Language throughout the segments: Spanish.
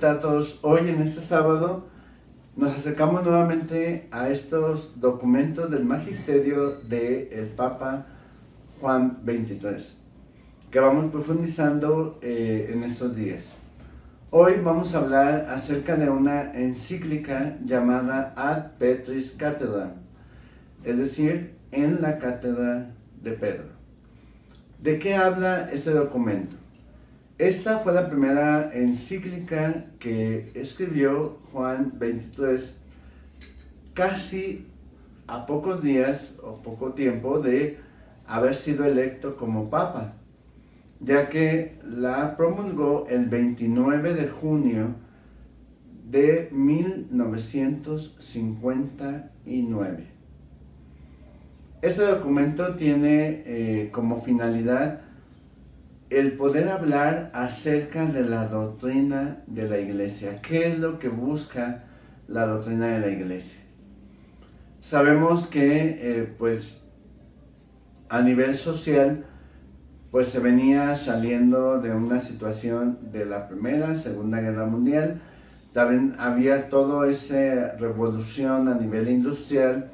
tal a todos? Hoy en este sábado nos acercamos nuevamente a estos documentos del magisterio del Papa Juan XXIII, que vamos profundizando en estos días. Hoy vamos a hablar acerca de una encíclica llamada Ad Petris Cathedram, es decir, en la cátedra de Pedro. ¿De qué habla este documento? Esta fue la primera encíclica que escribió Juan XXIII casi a pocos días o poco tiempo de haber sido electo como papa, ya que la promulgó el 29 de junio de 1959. Este documento tiene como finalidad el poder hablar acerca de la doctrina de la Iglesia. ¿Qué es lo que busca la doctrina de la Iglesia? Sabemos que a nivel social se venía saliendo de una situación de la Primera, Segunda Guerra Mundial. También había toda esa revolución a nivel industrial,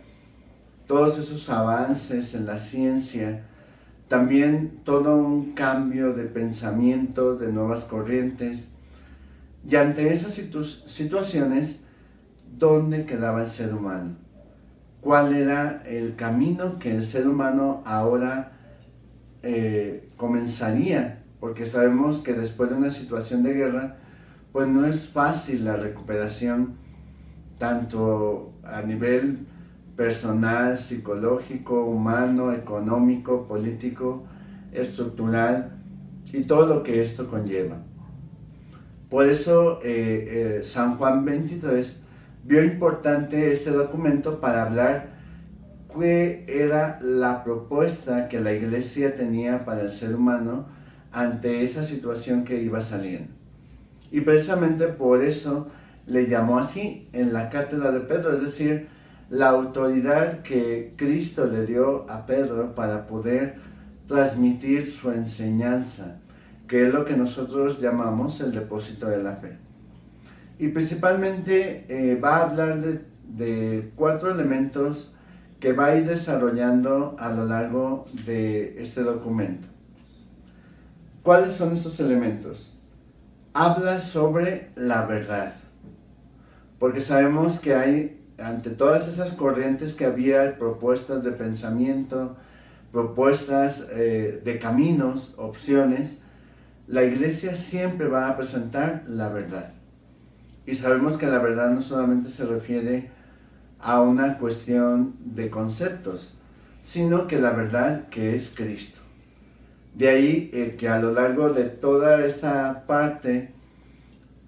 todos esos avances en la ciencia, también todo un cambio de pensamiento, de nuevas corrientes. Y ante esas situaciones, ¿dónde quedaba el ser humano? ¿Cuál era el camino que el ser humano ahora comenzaría? Porque sabemos que después de una situación de guerra, pues no es fácil la recuperación, tanto a nivel personal, psicológico, humano, económico, político, estructural y todo lo que esto conlleva. Por eso San Juan XXIII vio importante este documento para hablar qué era la propuesta que la Iglesia tenía para el ser humano ante esa situación que iba saliendo. Y precisamente por eso le llamó así en la cátedra de Pedro, es decir, la autoridad que Cristo le dio a Pedro para poder transmitir su enseñanza, que es lo que nosotros llamamos el depósito de la fe. Y principalmente va a hablar de 4 elementos que va a ir desarrollando a lo largo de este documento. ¿Cuáles son estos elementos? Habla sobre la verdad, porque sabemos que hay, ante todas esas corrientes que había, propuestas de pensamiento, propuestas de caminos, opciones, la Iglesia siempre va a presentar la verdad. Y sabemos que la verdad no solamente se refiere a una cuestión de conceptos, sino que la verdad que es Cristo. De ahí que a lo largo de toda esta parte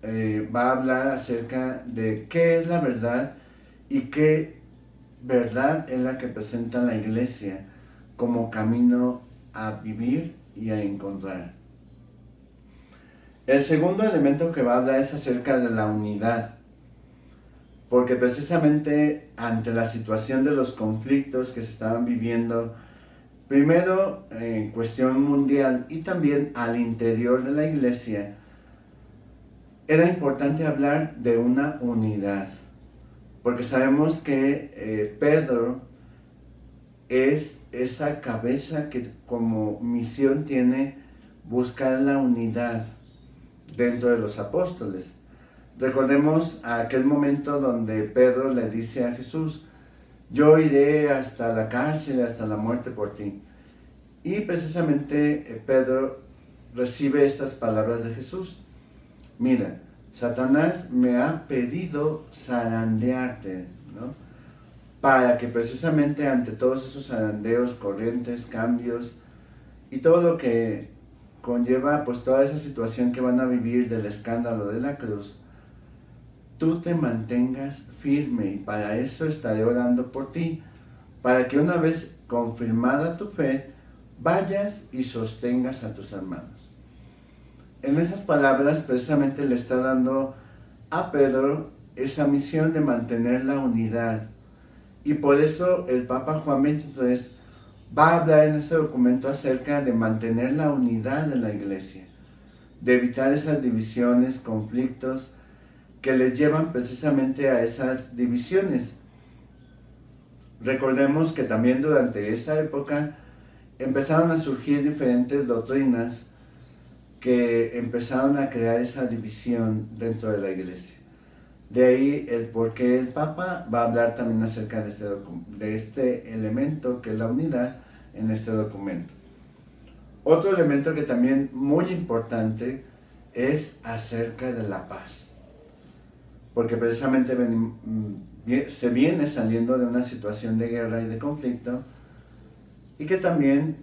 va a hablar acerca de qué es la verdad y qué verdad es la que presenta la Iglesia como camino a vivir y a encontrar. El segundo elemento que va a hablar es acerca de la unidad, porque precisamente ante la situación de los conflictos que se estaban viviendo, primero en cuestión mundial y también al interior de la Iglesia, era importante hablar de una unidad, porque sabemos que Pedro es esa cabeza que como misión tiene buscar la unidad dentro de los apóstoles. Recordemos aquel momento donde Pedro le dice a Jesús: yo iré hasta la cárcel, hasta la muerte por ti. Y precisamente Pedro recibe estas palabras de Jesús: mira, Satanás me ha pedido zarandearte, ¿no? Para que precisamente ante todos esos zarandeos, corrientes, cambios y todo lo que conlleva toda esa situación que van a vivir del escándalo de la cruz, tú te mantengas firme, y para eso estaré orando por ti, para que una vez confirmada tu fe, vayas y sostengas a tus hermanos. En esas palabras precisamente le está dando a Pedro esa misión de mantener la unidad, y por eso el Papa Juan XXIII va a hablar en este documento acerca de mantener la unidad de la Iglesia, de evitar esas divisiones, conflictos, que les llevan precisamente a esas divisiones. Recordemos que también durante esa época empezaron a surgir diferentes doctrinas que empezaron a crear esa división dentro de la iglesia. De ahí el por qué el Papa va a hablar también acerca de este elemento que es la unidad en este documento. Otro elemento que también muy importante es acerca de la paz, porque precisamente se viene saliendo de una situación de guerra y de conflicto, y que también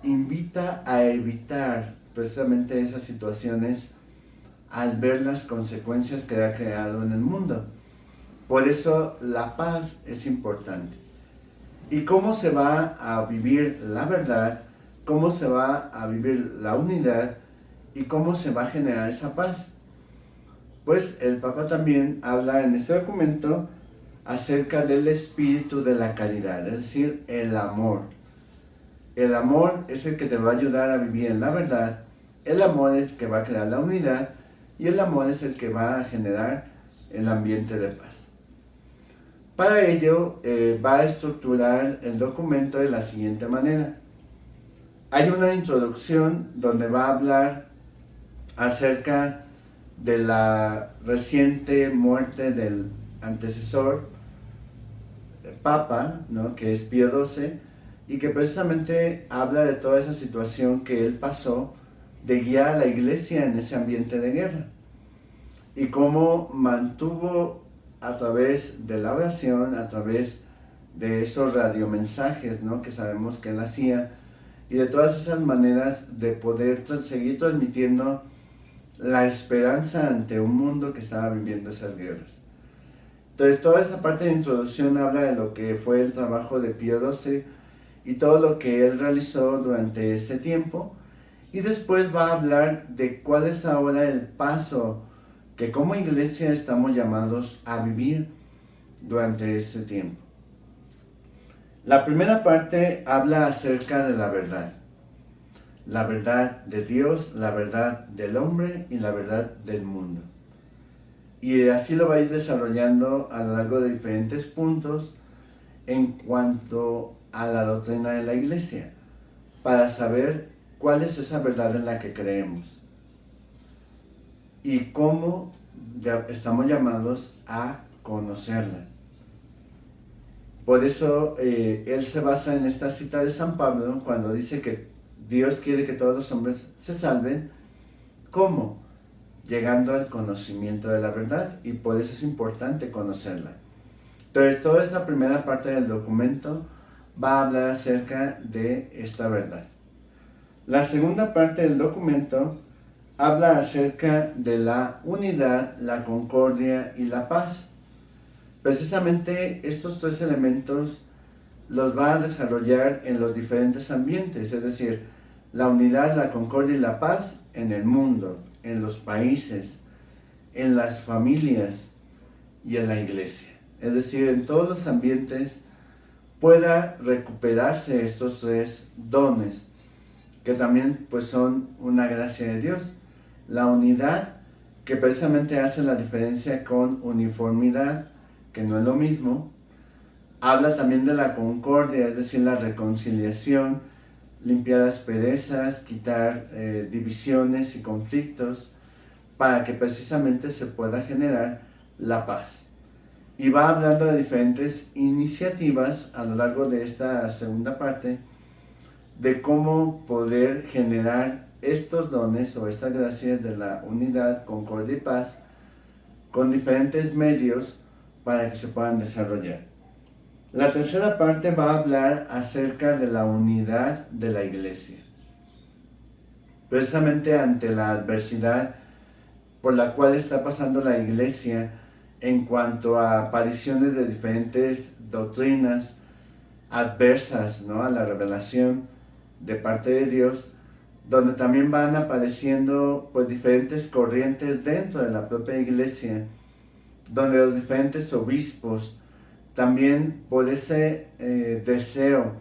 invita a evitar precisamente esas situaciones al ver las consecuencias que ha creado en el mundo. Por eso la paz es importante. ¿Y cómo se va a vivir la verdad? ¿Cómo se va a vivir la unidad? ¿Y cómo se va a generar esa paz? Pues el Papa también habla en este documento acerca del espíritu de la caridad, es decir, el amor. El amor es el que te va a ayudar a vivir en la verdad, el amor es el que va a crear la unidad y el amor es el que va a generar el ambiente de paz. Para ello va a estructurar el documento de la siguiente manera. Hay una introducción donde va a hablar acerca de la reciente muerte del antecesor Papa, ¿no?, que es Pío XII, y que precisamente habla de toda esa situación que él pasó de guiar a la iglesia en ese ambiente de guerra y cómo mantuvo a través de la oración, a través de esos radiomensajes, ¿no?, que sabemos que él hacía, y de todas esas maneras de poder seguir transmitiendo la esperanza ante un mundo que estaba viviendo esas guerras. Entonces toda esa parte de introducción habla de lo que fue el trabajo de Pío XII y todo lo que él realizó durante ese tiempo, y después va a hablar de cuál es ahora el paso que como iglesia estamos llamados a vivir durante ese tiempo. La primera parte habla acerca de la verdad de Dios, la verdad del hombre y la verdad del mundo. Y así lo va a ir desarrollando a lo largo de diferentes puntos en cuanto a la doctrina de la iglesia, para saber cuál es esa verdad en la que creemos y cómo estamos llamados a conocerla. Por eso él se basa en esta cita de San Pablo cuando dice que Dios quiere que todos los hombres se salven. ¿Cómo? Llegando al conocimiento de la verdad, y por eso es importante conocerla. Entonces, toda esta primera parte del documento va a hablar acerca de esta verdad. La segunda parte del documento habla acerca de la unidad, la concordia y la paz. Precisamente estos tres elementos los va a desarrollar en los diferentes ambientes, es decir, la unidad, la concordia y la paz en el mundo, en los países, en las familias y en la iglesia. Es decir, en todos los ambientes pueda recuperarse estos tres dones, que también pues son una gracia de Dios. La unidad, que precisamente hace la diferencia con uniformidad, que no es lo mismo. Habla también de la concordia, es decir, la reconciliación, limpiar las perezas, quitar divisiones y conflictos, para que precisamente se pueda generar la paz. Y va hablando de diferentes iniciativas a lo largo de esta segunda parte, de cómo poder generar estos dones o estas gracias de la unidad, concordia y paz con diferentes medios para que se puedan desarrollar. La tercera parte va a hablar acerca de la unidad de la iglesia. Precisamente ante la adversidad por la cual está pasando la iglesia en cuanto a apariciones de diferentes doctrinas adversas, ¿no?, a la revelación de parte de Dios, donde también van apareciendo pues diferentes corrientes dentro de la propia iglesia, donde los diferentes obispos también por ese deseo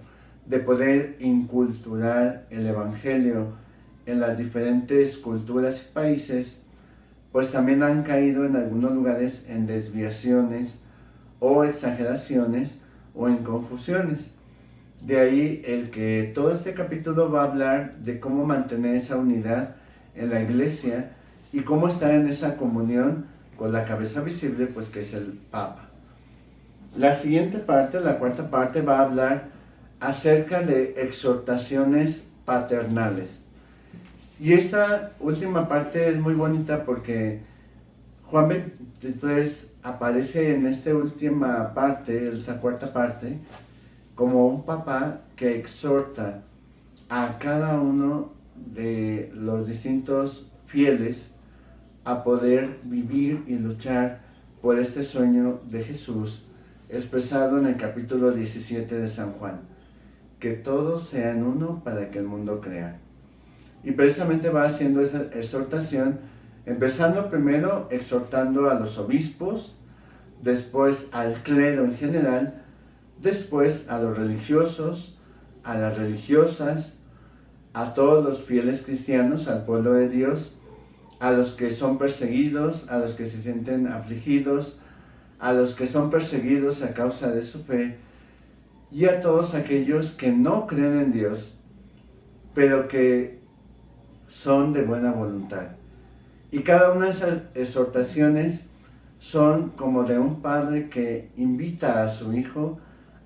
de poder inculturar el evangelio en las diferentes culturas y países, pues también han caído en algunos lugares en desviaciones o exageraciones o en confusiones. De ahí el que todo este capítulo va a hablar de cómo mantener esa unidad en la iglesia y cómo estar en esa comunión con la cabeza visible, pues que es el Papa. La siguiente parte, la cuarta parte, va a hablar acerca de exhortaciones paternales. Y esta última parte es muy bonita porque Juan 23 aparece en esta última parte, esta cuarta parte, como un papá que exhorta a cada uno de los distintos fieles a poder vivir y luchar por este sueño de Jesús expresado en el capítulo 17 de San Juan, que todos sean uno para que el mundo crea. Y precisamente va haciendo esa exhortación, empezando primero exhortando a los obispos, después al clero en general, después a los religiosos, a las religiosas, a todos los fieles cristianos, al pueblo de Dios, a los que son perseguidos, a los que se sienten afligidos, a los que son perseguidos a causa de su fe, y a todos aquellos que no creen en Dios, pero que son de buena voluntad. Y cada una de esas exhortaciones son como de un padre que invita a su hijo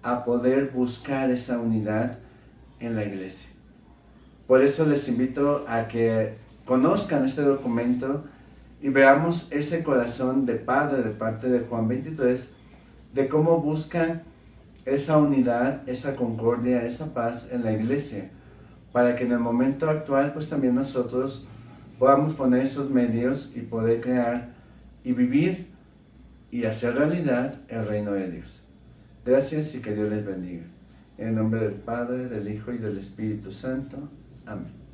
a poder buscar esa unidad en la iglesia. Por eso les invito a que conozcan este documento y veamos ese corazón de padre de parte de Juan 23, de cómo busca esa unidad, esa concordia, esa paz en la iglesia, para que en el momento actual pues también nosotros podamos poner esos medios y poder crear y vivir y hacer realidad el reino de Dios. Gracias y que Dios les bendiga. En nombre del Padre, del Hijo y del Espíritu Santo. Amén.